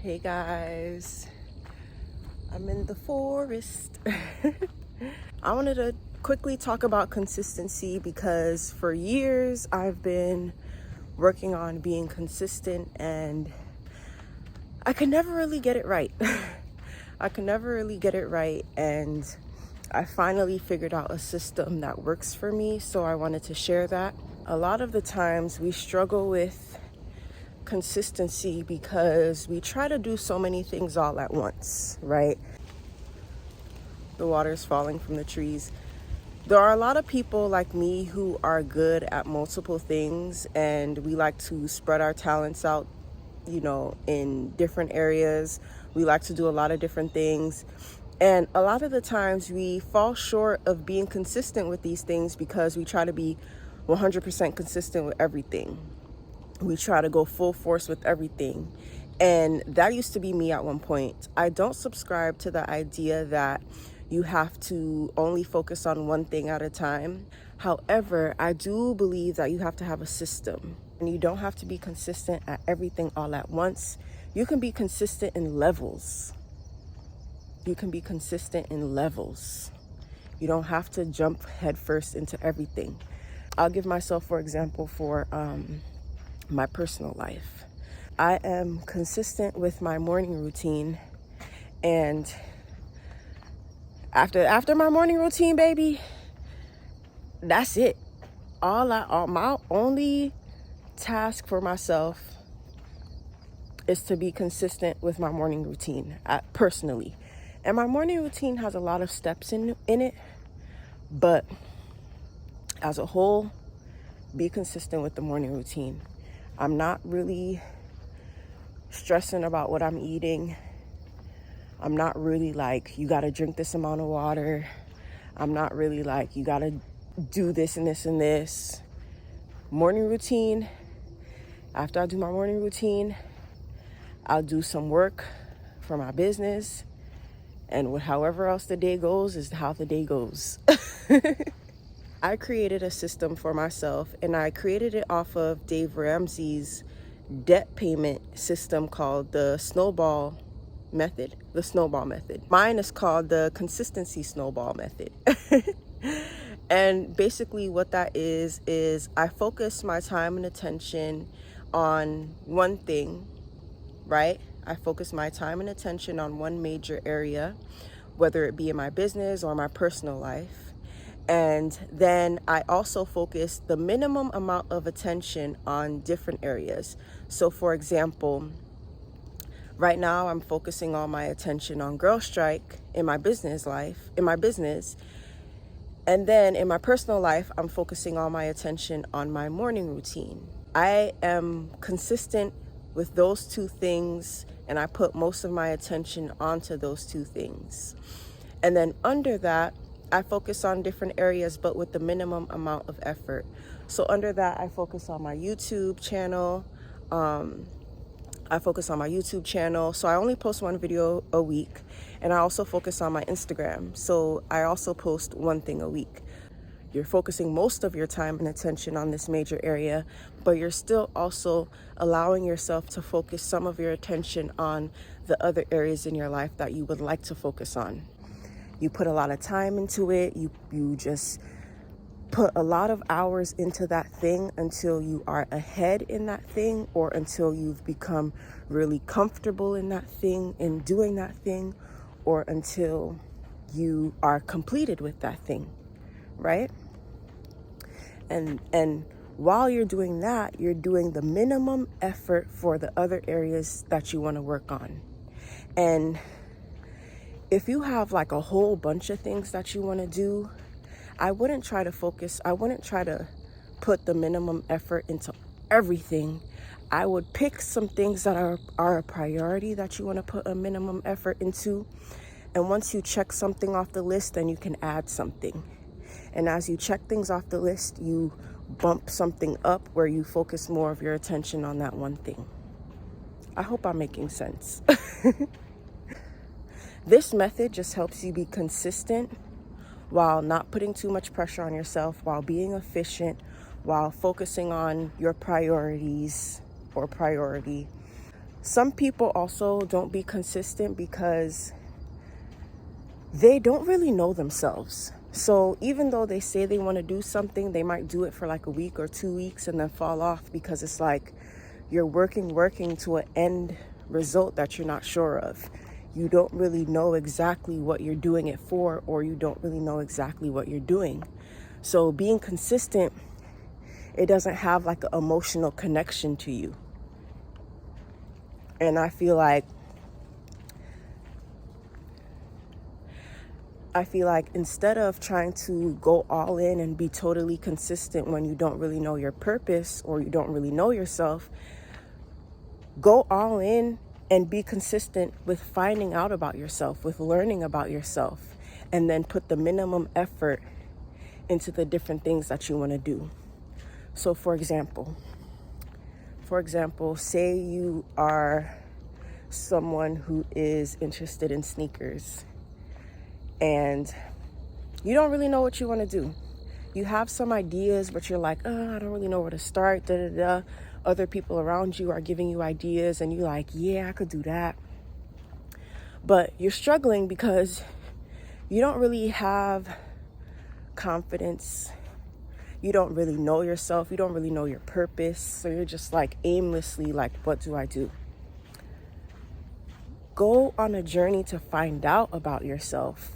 Hey guys, I'm in the forest. I wanted to quickly talk about consistency because for years I've been working on being consistent and I could never really get it right. And I finally figured out a system that works for me, so I wanted to share that. A lot of the times we struggle with consistency because we try to do so many things all at once, right? The water's falling from the trees. There are a lot of people like me who are good at multiple things, and we like to spread our talents out, in different areas. We like to do a lot of different things. And a lot of the times we fall short of being consistent with these things because we try to be 100% consistent with everything. We try to go full force with everything. And that used to be me at one point. I don't subscribe to the idea that you have to only focus on one thing at a time. However, I do believe that you have to have a system, and you don't have to be consistent at everything all at once. You can be consistent in levels. You don't have to jump headfirst into everything. I'll give myself, for example, for my personal life. I am consistent with my morning routine, and after my morning routine, baby, that's it. My only task for myself is to be consistent with my morning routine, personally. And my morning routine has a lot of steps in it, but as a whole, be consistent with the morning routine. I'm not really stressing about what I'm eating. I'm not really like, you got to drink this amount of water. I'm not really like, you got to do this and this and this. Morning routine. After I do my morning routine, I'll do some work for my business. And however else the day goes is how the day goes. I created a system for myself, and I created it off of Dave Ramsey's debt payment system called the snowball method. Mine is called the consistency snowball method. And basically what that is I focus my time and attention on one thing, right? I focus my time and attention on one major area, whether it be in my business or my personal life. And then I also focus the minimum amount of attention on different areas. So for example, right now I'm focusing all my attention on Girl Strike in my business. And then in my personal life, I'm focusing all my attention on my morning routine. I am consistent with those two things, and I put most of my attention onto those two things. And then under that, I focus on different areas, but with the minimum amount of effort. So under that, I focus on my YouTube channel. So I only post one video a week, and I also focus on my Instagram. So I also post one thing a week. You're focusing most of your time and attention on this major area, but you're still also allowing yourself to focus some of your attention on the other areas in your life that you would like to focus on. You put a lot of time into it. You just put a lot of hours into that thing until you are ahead in that thing, or until you've become really comfortable in that thing, in doing that thing, or until you are completed with that thing, right? And while you're doing that, you're doing the minimum effort for the other areas that you want to work on. And if you have like a whole bunch of things that you want to do, I wouldn't try to put the minimum effort into everything. I would pick some things that are a priority that you want to put a minimum effort into. And once you check something off the list, then you can add something. And as you check things off the list, you bump something up where you focus more of your attention on that one thing. I hope I'm making sense. This method just helps you be consistent while not putting too much pressure on yourself, while being efficient, while focusing on your priorities or priority. Some people also don't be consistent because they don't really know themselves. So even though they say they want to do something, they might do it for like a week or 2 weeks and then fall off, because it's like you're working to an end result that you're not sure of. You don't really know exactly what you're doing it for, or you don't really know exactly what you're doing. So being consistent, it doesn't have like an emotional connection to you. And I feel like instead of trying to go all in and be totally consistent when you don't really know your purpose or you don't really know yourself, go all in and be consistent with finding out about yourself, with learning about yourself, and then put the minimum effort into the different things that you want to do. So for example, say you are someone who is interested in sneakers and you don't really know what you want to do. You have some ideas, but you're like, I don't really know where to start, Other people around you are giving you ideas and you're like, yeah, I could do that. But you're struggling because you don't really have confidence. You don't really know yourself. You don't really know your purpose. So you're just like aimlessly like, what do I do? Go on a journey to find out about yourself,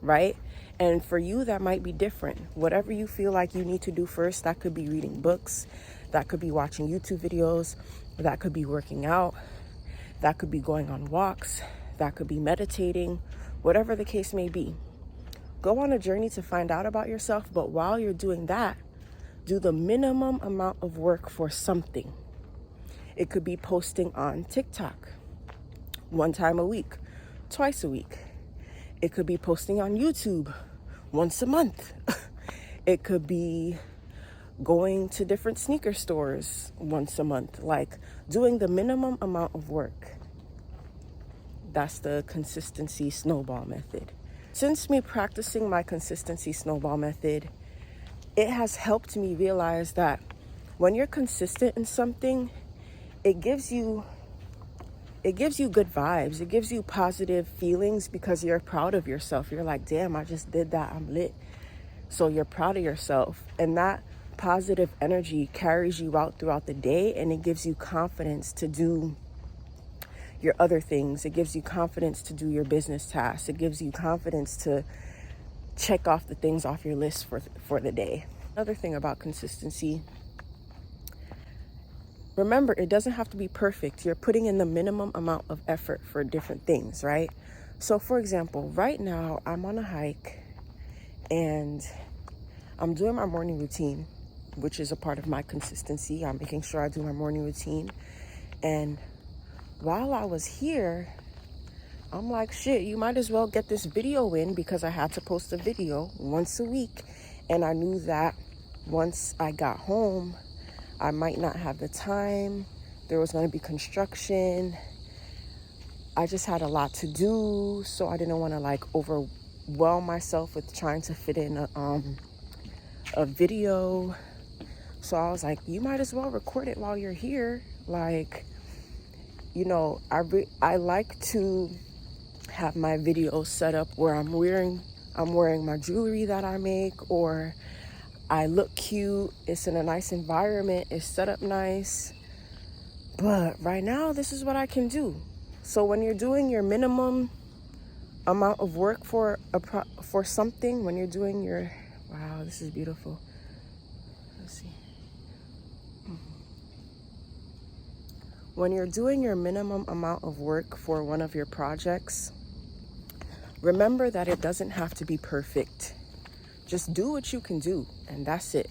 right? And for you, that might be different. Whatever you feel like you need to do first, that could be reading books, that could be watching YouTube videos, that could be working out, that could be going on walks, that could be meditating, whatever the case may be. Go on a journey to find out about yourself, but while you're doing that, do the minimum amount of work for something. It could be posting on TikTok 1 time a week, twice a week. It could be posting on YouTube once a month. It could be going to different sneaker stores once a month, like doing the minimum amount of work. That's the consistency snowball method. Since me practicing my consistency snowball method, it has helped me realize that when you're consistent in something, it gives you good vibes. It gives you positive feelings because you're proud of yourself. You're like, damn, I just did that. I'm lit. So you're proud of yourself. And that positive energy carries you out throughout the day, and it gives you confidence to do your other things. It gives you confidence to do your business tasks. It gives you confidence to check off the things off your list for the day. Another thing about consistency, remember, it doesn't have to be perfect. You're putting in the minimum amount of effort for different things, right? So for example, right now I'm on a hike and I'm doing my morning routine, which is a part of my consistency. I'm making sure I do my morning routine. And while I was here, I'm like, shit, you might as well get this video in, because I had to post a video once a week. And I knew that once I got home, I might not have the time. There was going to be construction. I just had a lot to do, so I didn't want to like overwhelm myself with trying to fit in a video. So I was like, you might as well record it while you're here. Like, you know, I like to have my videos set up where I'm wearing my jewelry that I make, or I look cute, it's in a nice environment, it's set up nice. But right now, this is what I can do. So when you're doing your minimum amount of work for something, when you're doing your, wow, this is beautiful. Let's see. When you're doing your minimum amount of work for one of your projects, remember that it doesn't have to be perfect. Just do what you can do, and that's it.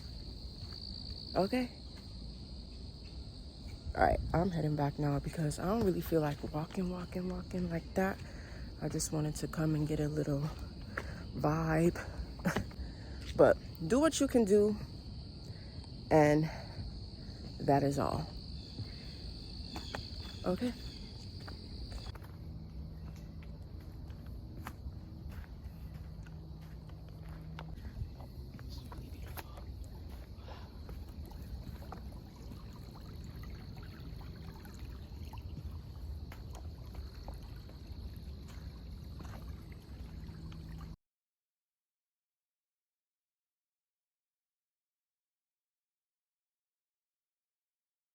Okay? All right, I'm heading back now because I don't really feel like walking like that. I just wanted to come and get a little vibe. But do what you can do, and that is all. Okay?